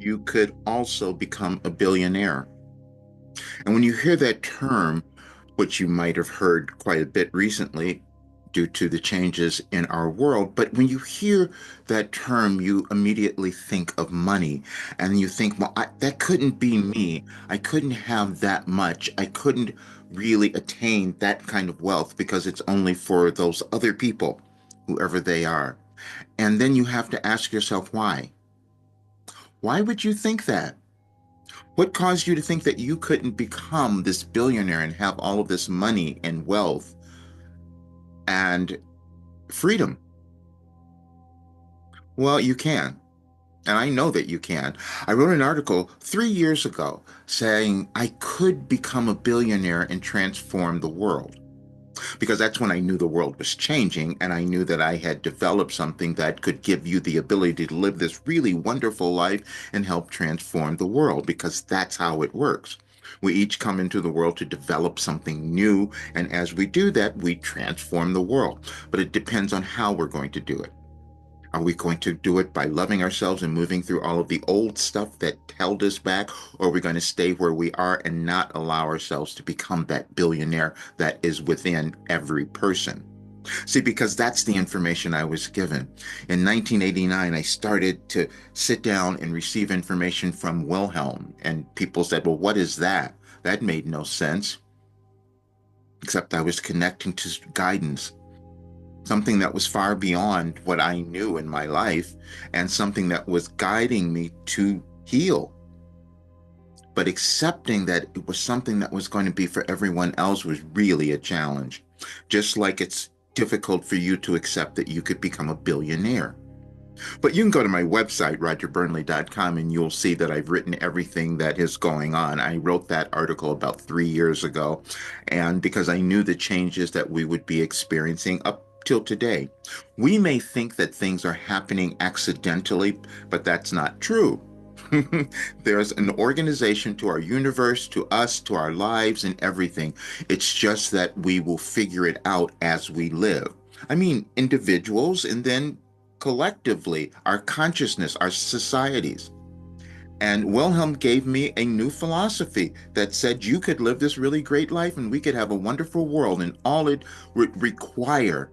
you could also become a billionaire. And when you hear that term, which you might have heard quite a bit recently due to the changes in our world, but when you hear that term, you immediately think of money and you think, well, that couldn't be me. I couldn't have that much. I couldn't really attain that kind of wealth because it's only for those other people, whoever they are. And then you have to ask yourself, why? Why would you think that? What caused you to think that you couldn't become this billionaire and have all of this money and wealth and freedom? Well, you can. And I know that you can. I wrote an article 3 years ago saying I could become a billionaire and transform the world because that's when I knew the world was changing and I knew that I had developed something that could give you the ability to live this really wonderful life and help transform the world because that's how it works. We each come into the world to develop something new, and as we do that, we transform the world. But it depends on how we're going to do it. Are we going to do it by loving ourselves and moving through all of the old stuff that held us back? Or are we going to stay where we are and not allow ourselves to become that billionaire that is within every person? See, because that's the information I was given. In 1989, I started to sit down and receive information from Wilhelm, and people said, well, what is that? That made no sense, except I was connecting to guidance, something that was far beyond what I knew in my life and something that was guiding me to heal. But accepting that it was something that was going to be for everyone else was really a challenge. Just like it's difficult for you to accept that you could become a billionaire. But you can go to my website, rogerburnley.com, and you'll see that I've written everything that is going on. I wrote that article about 3 years ago, and because I knew the changes that we would be experiencing up till today. We may think that things are happening accidentally, but that's not true. There's an organization to our universe, to us, to our lives, and everything. It's just that we will figure it out as we live. I mean, individuals and then collectively, our consciousness, our societies. And Wilhelm gave me a new philosophy that said you could live this really great life and we could have a wonderful world, and all it would require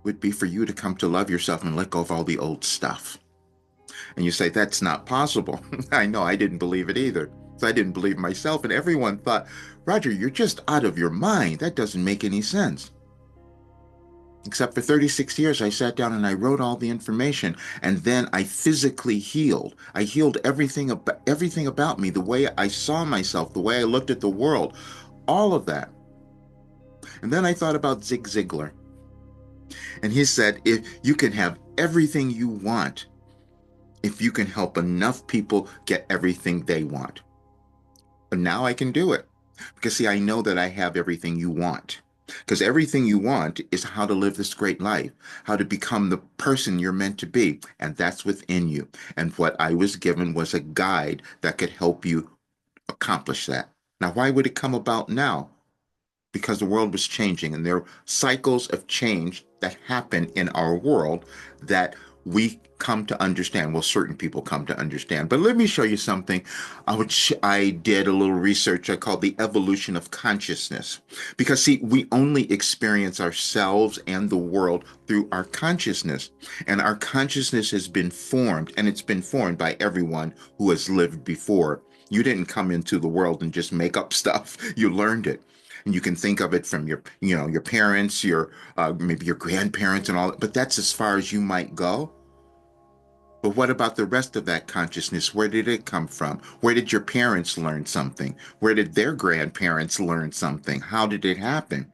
would be for you to come to love yourself and let go of all the old stuff. And you say, that's not possible. I know, I didn't believe it either. So I didn't believe myself. And everyone thought, Roger, you're just out of your mind. That doesn't make any sense. Except for 36 years, I sat down and I wrote all the information. And then I physically healed. I healed everything about me, the way I saw myself, the way I looked at the world, all of that. And then I thought about Zig Ziglar. And he said, if you can have everything you want, if you can help enough people get everything they want. But now I can do it. Because, see, I know that I have everything you want. Because everything you want is how to live this great life, how to become the person you're meant to be. And that's within you. And what I was given was a guide that could help you accomplish that. Now, why would it come about now? Because the world was changing and there are cycles of change that happen in our world that we come to understand. Well, certain people come to understand. But let me show you something which I did a little research I called the evolution of consciousness. Because, see, we only experience ourselves and the world through our consciousness. And our consciousness has been formed, and it's been formed by everyone who has lived before. You didn't come into the world and just make up stuff. You learned it. And you can think of it from your parents, your maybe your grandparents and all that, but that's as far as you might go. But what about the rest of that consciousness? Where did it come from? Where did your parents learn something? Where did their grandparents learn something? How did it happen?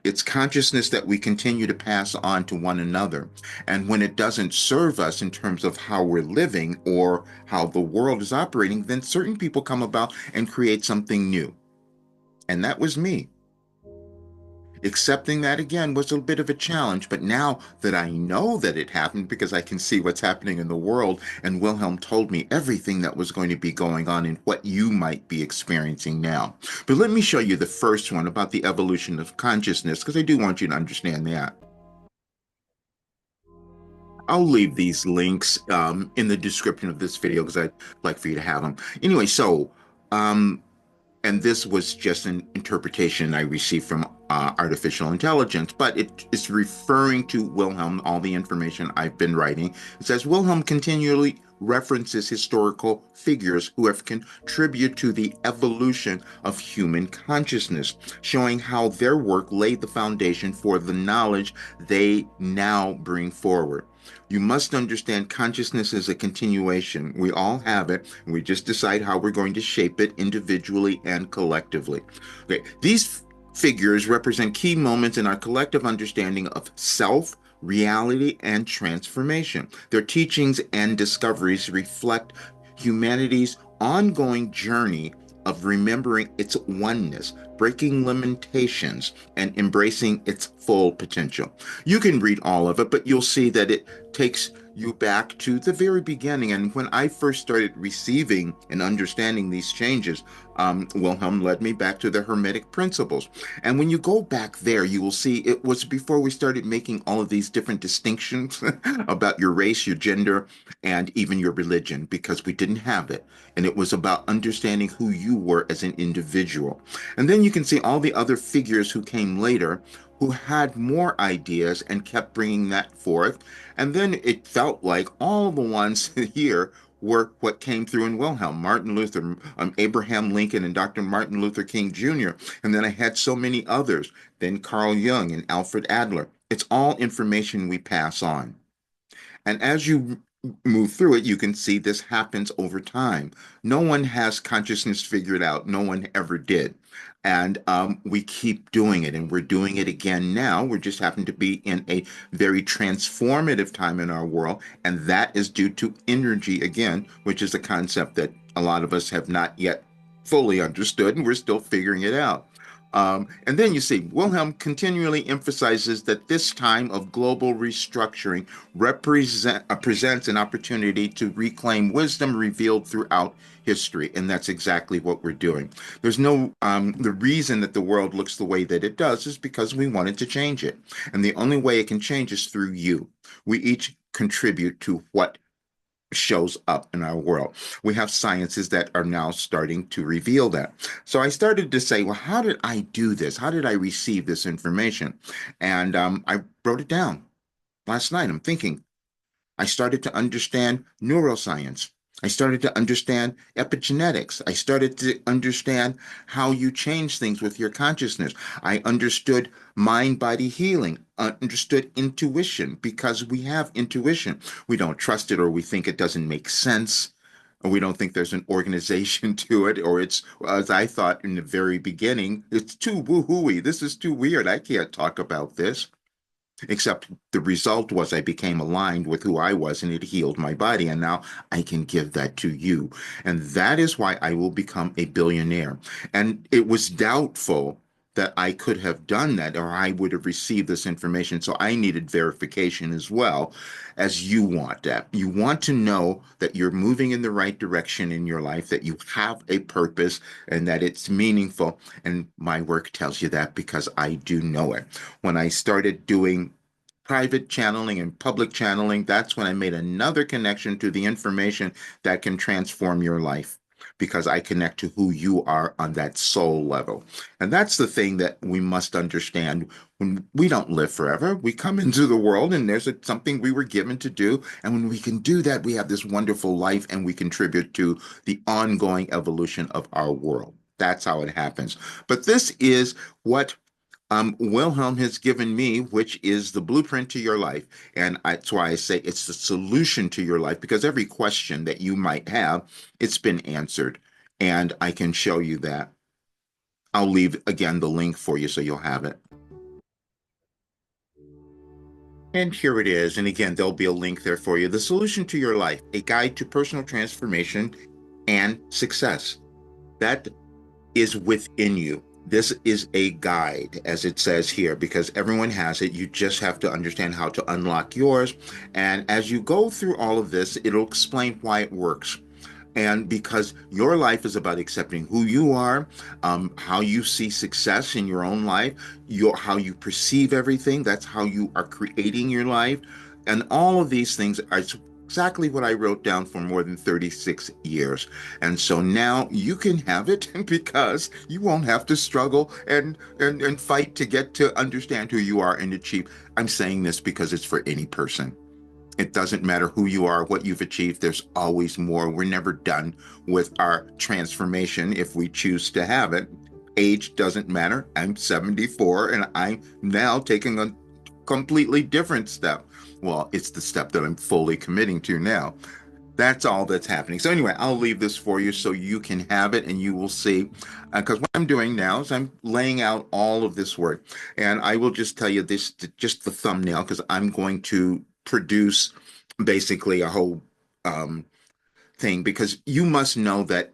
It's consciousness that we continue to pass on to one another. And when it doesn't serve us in terms of how we're living or how the world is operating, then certain people come about and create something new. And that was me. Accepting that again was a bit of a challenge, but now that I know that it happened because I can see what's happening in the world, and Wilhelm told me everything that was going to be going on and what you might be experiencing now. But let me show you the first one about the evolution of consciousness, because I do want you to understand that. I'll leave these links in the description of this video because I'd like for you to have them. Anyway, um, and this was just an interpretation I received from artificial intelligence, but it's referring to Wilhelm, all the information I've been writing. It says Wilhelm continually references historical figures who have contributed to the evolution of human consciousness, showing how their work laid the foundation for the knowledge they now bring forward. You must understand consciousness is a continuation. We all have it, and we just decide how we're going to shape it individually and collectively. Okay, these figures represent key moments in our collective understanding of self, reality, and transformation. Their teachings and discoveries reflect humanity's ongoing journey of remembering its oneness, breaking limitations, and embracing its full potential. You can read all of it, but you'll see that it takes you back to the very beginning. And when I first started receiving and understanding these changes, Wilhelm led me back to the Hermetic principles. And when you go back there, you will see it was before we started making all of these different distinctions about your race, your gender, and even your religion, because we didn't have it. And it was about understanding who you were as an individual. And then you can see all the other figures who came later who had more ideas and kept bringing that forth. And then it felt like all the ones here were what came through in Wilhelm, Martin Luther, Abraham Lincoln, and Dr. Martin Luther King Jr. And then I had so many others, then Carl Jung and Alfred Adler. It's all information we pass on. And as you move through it, you can see this happens over time. No one has consciousness figured out. No one ever did. And we keep doing it, and we're doing it again now. We just happen to be in a very transformative time in our world, and that is due to energy again, which is a concept that a lot of us have not yet fully understood, and we're still figuring it out. And then you see, Wilhelm continually emphasizes that this time of global restructuring presents an opportunity to reclaim wisdom revealed throughout history. And that's exactly what we're doing. There's no, the reason that the world looks the way that it does is because we wanted to change it. And the only way it can change is through you. We each contribute to what shows up in our world. We have sciences that are now starting to reveal that. So I started to say, well, how did I do this? How did I receive this information? And I wrote it down last night. I'm thinking, I started to understand neuroscience. I started to understand epigenetics. I started to understand how you change things with your consciousness. I understood mind body healing, understood intuition because we have intuition. We don't trust it or we think it doesn't make sense. Or we don't think there's an organization to it, or it's, as I thought in the very beginning, it's too woo-hooey. This is too weird. I can't talk about this. Except the result was I became aligned with who I was and it healed my body. And now I can give that to you. And that is why I will become a billionaire. And it was doubtful that I could have done that or I would have received this information. So I needed verification as well, as you want that. You want to know that you're moving in the right direction in your life, that you have a purpose and that it's meaningful. And my work tells you that because I do know it. When I started doing private channeling and public channeling, that's when I made another connection to the information that can transform your life because I connect to who you are on that soul level. And that's the thing that we must understand. When we don't live forever, we come into the world and there's something we were given to do. And when we can do that, we have this wonderful life and we contribute to the ongoing evolution of our world. That's how it happens. But this is what Wilhelm has given me, which is the blueprint to your life. And that's why I say it's the solution to your life, because every question that you might have, it's been answered. And I can show you that. I'll leave again the link for you so you'll have it. And here it is. And again, there'll be a link there for you. The solution to your life, a guide to personal transformation and success. That is within you. This is a guide, as it says here, because everyone has it. You just have to understand how to unlock yours. And as you go through all of this, it'll explain why it works. And because your life is about accepting who you are, how you see success in your own life, how you perceive everything, that's how you are creating your life. And all of these things are exactly what I wrote down for more than 36 years. And so now you can have it because you won't have to struggle and fight to get to understand who you are and achieve. I'm saying this because it's for any person. It doesn't matter who you are, what you've achieved, there's always more. We're never done with our transformation if we choose to have it. Age doesn't matter. I'm 74 and I'm now taking a completely different step. Well, it's the step that I'm fully committing to now. That's all that's happening. So anyway, I'll leave this for you so you can have it and you will see. Because what I'm doing now is I'm laying out all of this work, and I will just tell you this, just the thumbnail, because I'm going to produce basically a whole um, thing. Because you must know that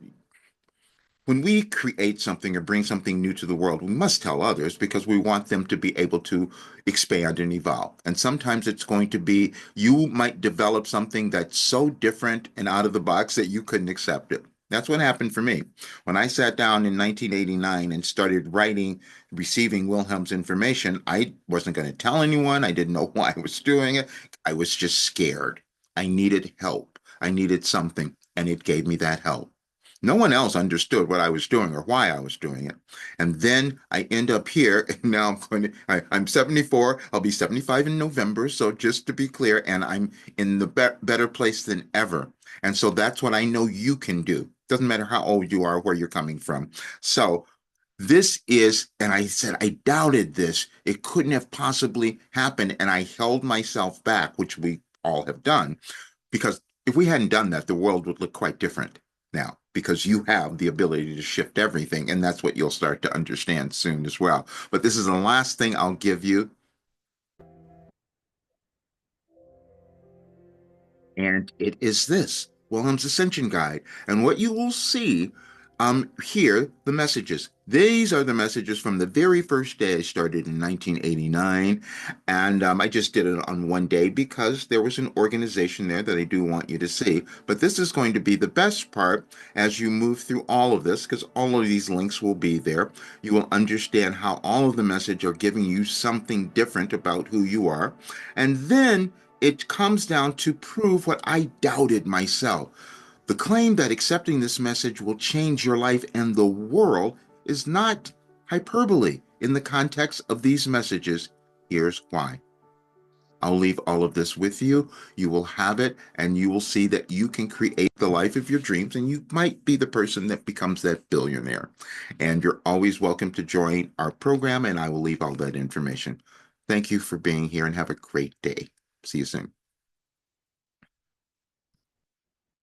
when we create something or bring something new to the world, we must tell others because we want them to be able to expand and evolve. And sometimes it's going to be you might develop something that's so different and out of the box that you couldn't accept it. That's what happened for me. When I sat down in 1989 and started writing, receiving Wilhelm's information, I wasn't going to tell anyone. I didn't know why I was doing it. I was just scared. I needed help. I needed something, and it gave me that help. No one else understood what I was doing or why I was doing it. And then I end up here, and now I'm 74. I'll be 75 in November. So just to be clear, and I'm in the better place than ever. And so that's what I know you can do. Doesn't matter how old you are, where you're coming from. So this is, and I said, I doubted this. It couldn't have possibly happened. And I held myself back, which we all have done. Because if we hadn't done that, the world would look quite different now, because you have the ability to shift everything. And that's what you'll start to understand soon as well. But this is the last thing I'll give you. And it is this Wilhelm's Ascension Guide. And what you will see here, the messages. These are the messages from the very first day I started in 1989. And I just did it on one day because there was an organization there that I do want you to see. But this is going to be the best part as you move through all of this, because all of these links will be there. You will understand how all of the message are giving you something different about who you are. And then it comes down to prove what I doubted myself. The claim that accepting this message will change your life and the world is not hyperbole in the context of these messages. Here's why. I'll leave all of this with you. You will have it, and you will see that you can create the life of your dreams, and you might be the person that becomes that billionaire. And you're always welcome to join our program, and I will leave all that information. Thank you for being here, and have a great day. See you soon.